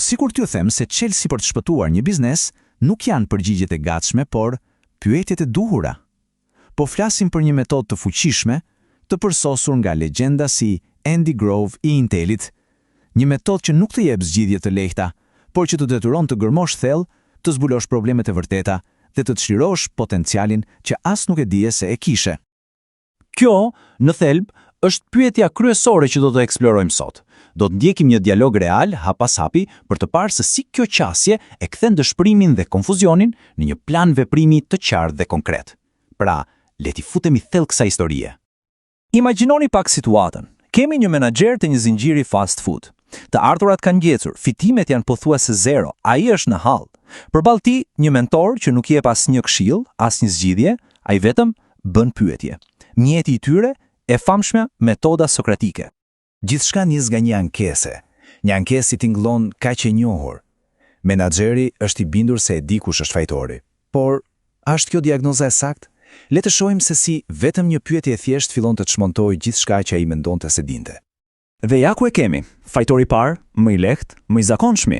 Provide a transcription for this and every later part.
Sikur t'ju them se çelësi për të shpëtuar një biznes nuk janë përgjigjet e gatshme, por pyetjet e duhura. Po flasim për një metodë të fuqishme, të përsosur nga legjenda si Andy Grove i Intelit, një metodë që nuk të jep zgjidhje të lehta, por që të detyron të gërmosh thellë, të zbulosh problemet e vërteta dhe të çlirosh potencialin që as nuk e dije se e kishe. Kjo, në thelb, është pyetja kryesore që do të eksplorojmë sot. Do të ndjekim një dialog real, hap pas hapi, për të parë se si kjo qasje e kthen dëshpërimin dhe konfuzionin në një plan veprimi të qartë dhe konkret. Pra, le t'i futemi thellë kësaj historie. Imagjinoni pak situatën. Kemi një menaxher të një zinxhiri fast food. Të ardhurat kanë ngjecur, fitimet janë pothuajse zero, ai është në hall. Përballë tij, një mentor që nuk jep asnjë këshill, asnjë zgjidhje, ai vetëm bën pyetje. Mjeti i tyre e famshme metoda sokratike. Gjithçka nis nga një ankesë i tingëllon kaq e njohur. Menaxheri është i bindur se e di kush është fajtori. Por, a është kjo diagnoza e saktë? Le të shohim se si vetëm një pyetje e thjeshtë fillon të çmontojë gjithçka që ai mendonte se dinte. Dhe ja ku e kemi, fajtori i parë, më i lehtë, më i zakonshëm.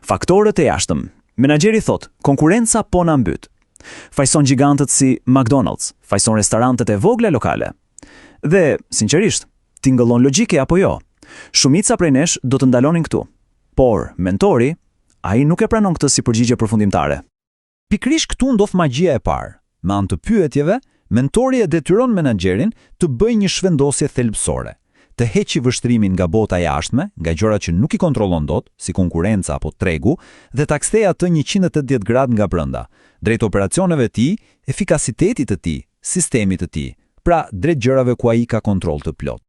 Faktorët e jashtëm. Menaxheri thot, konkurenca po na mbyt. Fajson gjigantët si McDonald's, fajson restorantet e vogla lokale. Dhe, sinqerisht, tingëllon logjike apo jo? Shumica prej nesh do të ndalonin këtu. Por, mentori, ai nuk e pranon këtë si përgjigje përfundimtare. Pikërisht këtu ndodh magjia e parë. Me anë të pyetjeve, mentori e detyron menaxherin të bëjë një shvendosje thelbësore, të heqë vështrimin nga bota e jashtme, nga gjërat që nuk i kontrollon dot, si konkurenca apo tregu, dhe ta kthejë atë 180 gradë nga brenda, drejt operacioneve të tij, efikasitetit të tij, sistemit të tij, pra drejt gjërave ku ai ka kontroll të plot.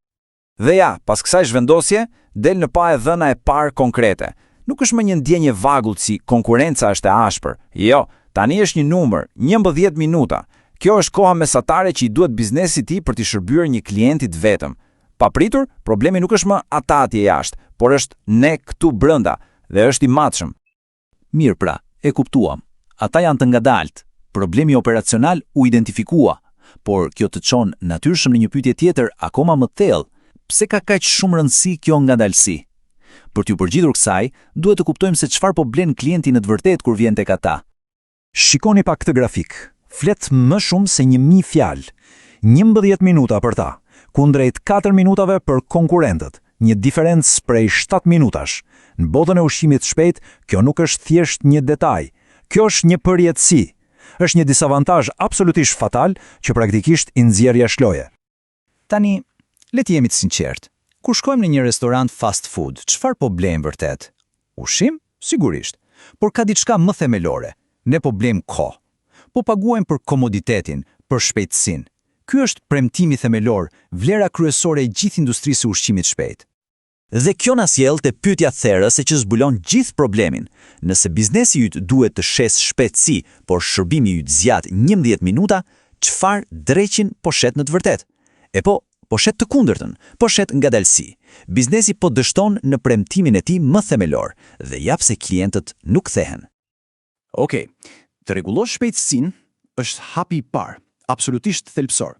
Dhe ja, pas kësaj zhvendosje, del në pa e dhëna e parë konkrete. Nuk është më një ndjenje vagullt si konkurenca është e ashpër. Jo, tani është një numër, 11 minuta. Kjo është koha mesatare që i duhet biznesit tij për t'i shërbyer një klientit vetëm. Papritur, problemi nuk është më ata atje jashtë, por është ne këtu brenda dhe është i matshëm. Mirë pra, e kuptuam. Ata janë të ngadalt. Problemi operacional u identifikua, por kjo të çon natyrshëm në një pyetje tjetër akoma më thellë. Pse ka kaq shumë rëndësi kjo ngadalësi? Për t'ju përgjigjer kësaj, duhet të kuptojmë se çfarë po blen klienti në të vërtetë kur vjen tek ata. Shikoni pak këtë grafik. Flet më shumë se 1000 fjalë. 11 minuta për ta, kundrejt 4 minutave për konkurrentët. Një diferencë prej 7 minutash. Në botën e ushqimit të shpejt, kjo nuk është thjesht një detaj. Kjo është një përjetësi. Është një disavantazh absolutisht fatal që praktikisht i nxjerr jashtë loje. Tani, le të jemi të sinqertë. Kur shkojmë në një restorant fast food, çfarë po blejmë vërtet? Ushqim? Sigurisht. Por ka diçka më themelore. Ne po blejmë kohë. Po paguajmë për komoditetin, për shpejtësinë. Ky është premtimi themelor, vlera kryesore e gjithë industrisë së ushqimit shpejt. Dhe kjo na sjell te pyetja therrëse që zbulon gjithë problemin. Nëse biznesi yt duhet të shes shpejtësi, por shërbimi yt zgjat 11 minuta, çfarë dreqin po shet në të vërtetë? E po shet të kundërtën, po shet ngadalësi. Biznesi po dështon në premtimin e tij më themelor dhe jap se klientët nuk kthehen. Okej, të rregullosh shpejtësinë është hapi i parë, absolutisht thelbësor.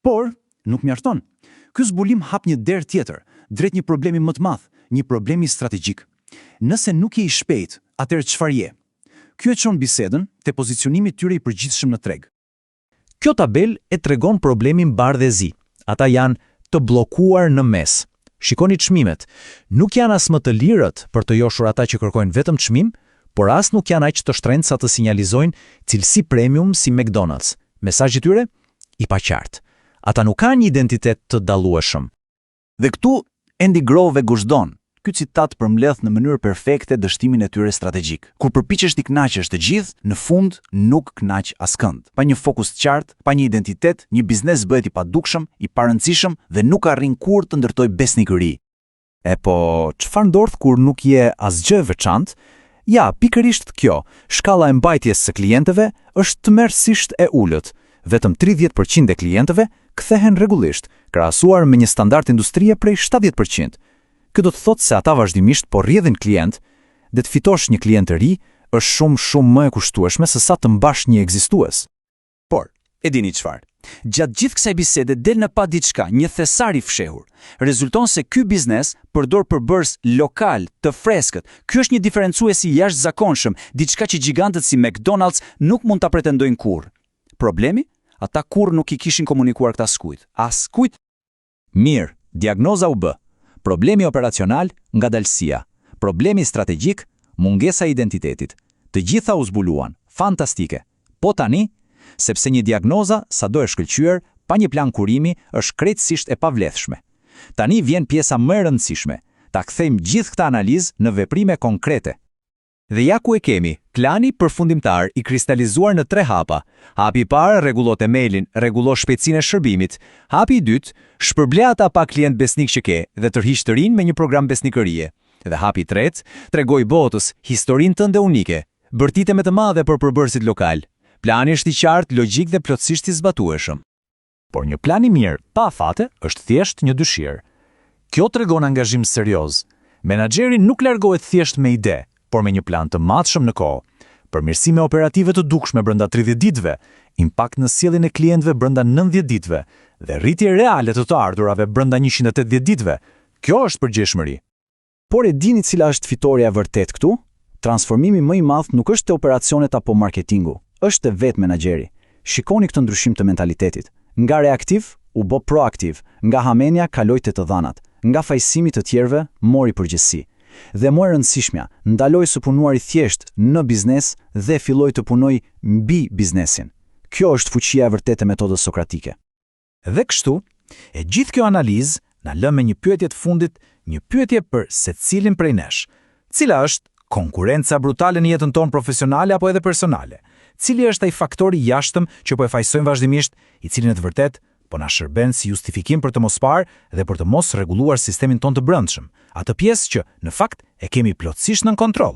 Por nuk mjafton. Ky zbulim hap një derë tjetër, drejt një problemi më të madh, një problemi strategjik. Nëse nuk je i shpejt, atëherë çfarë je? Ky e çon bisedën te pozicionimi i tyre i përgjithshëm në treg. Kjo tabel e tregon problemin bardhëzi. Ata janë të bllokuar në mes. Shikoni çmimet. Nuk janë as më të lirët për të joshur ata që kërkojnë vetëm çmim, por as nuk janë aq të shtrenjtë sa të sinjalizojnë cilësi premium si McDonald's. Mesazhi i tyre i paqartë. Ata nuk kanë një identitet të dallueshëm. Dhe këtu Andy Grove e gushdon. Ky citat përmbledh në mënyrë perfekte dështimin e tyre strategjik. Kur përpiqesh t'i kënaqësh të gjithë, në fund nuk kënaq askënd. Pa një fokus të qartë, pa një identitet, një biznes bëhet i padukshëm, i parëndësishëm dhe nuk arrin kurrë të ndërtojë besnikëri. E po, çfarë ndodh kur nuk je asgjë veçantë? Ja, pikërisht kjo, shkalla e mbajtjes së klientëve është tmerrsisht e ulët. Vetëm 30% e klientëve kthehen rregullisht, krahasuar me një standard industrie prej 70%. Kjo do të thotë se ata vazhdimisht po rrjedhin klient, dhe të fitosh një klient të ri është shumë më e kushtueshme se sa të mbash një ekzistues. Por, e dini çfarë? Gjatë gjithë kësaj bisede del në pa diçka, një thesar i fshehur. Rezulton se ky biznes përdor përbërës lokal, të freskët. Ky është një diferencues i jashtëzakonshëm, diçka që gjigantët si McDonald's nuk mund ta pretendojnë kurrë. Problemi? Ata kurrë nuk i kishin komunikuar këta skujt. As kujt. Mirë, diagnoza u bë. Problemi operacional, ngadalësia. Problemi strategjik, mungesa e identitetit. Të gjitha u zbuluan. Fantastike. Po tani, sepse një diagnoza, sado e shkëlqyer, pa një plan kurimi, është krejtësisht e pavlefshme. Tani vjen pjesa më e rëndësishme, ta kthejmë gjithë këtë analizë në veprime konkrete. Dhe ja ku e kemi, plani përfundimtar i kristalizuar në 3 hapa. Hapi i parë rregullo themelin, rregullo shpejtësinë e shërbimit. Hapi i dytë, shpërble ata pa klient besnik që ke dhe tërhiq të rinj me një program besnikërie. Dhe hapi i tretë, tregoi botës historinë tënde unike, bërtite me të madhe për përbërësit lokal. Plani është i qartë, logjik dhe plotësisht i zbatueshëm. Por një plan i mirë, pa afate, është thjesht një dëshirë. Kjo tregon angazhim serioz. Menaxheri nuk largohet thjesht me ide, por me një plan të matshëm në kohë. Përmirësime operative të dukshme brenda 30 ditëve, impakt në sjelljen e klientëve brenda 90 ditëve dhe rritje reale të ardhurave brenda 180 ditëve. Kjo është përgjegjësi. Por e dini cila është fitoria e vërtet këtu? Transformimi më i madh nuk është te operacionet apo marketingu, është te vetë menaxheri. Shikoni këtë ndryshim të mentalitetit. Nga reaktiv u bë proaktiv, nga hamenja kaloi te të dhanat, nga fajsimi të tjerëve mori përgjegjësi. Dhe më e rëndësishmja, ndaloi së punuari thjesht në biznes dhe filloi të punoj mbi biznesin. Kjo është fuqia e vërtetë e metodës sokratike. Dhe kështu, e gjithë kjo analizë na lë me një pyetje të fundit, një pyetje për secilin prej nesh. Cila është konkurenca brutale në jetën tonë profesionale apo edhe personale? Cili është ai faktori i jashtëm që po e fajsojmë vazhdimisht, i cili në të vërtetë po na shërben si justifikim për të mos parë dhe për të mos rregulluar sistemin tonë të brendshëm, atë pjesë që në fakt e kemi plotësisht nën kontroll?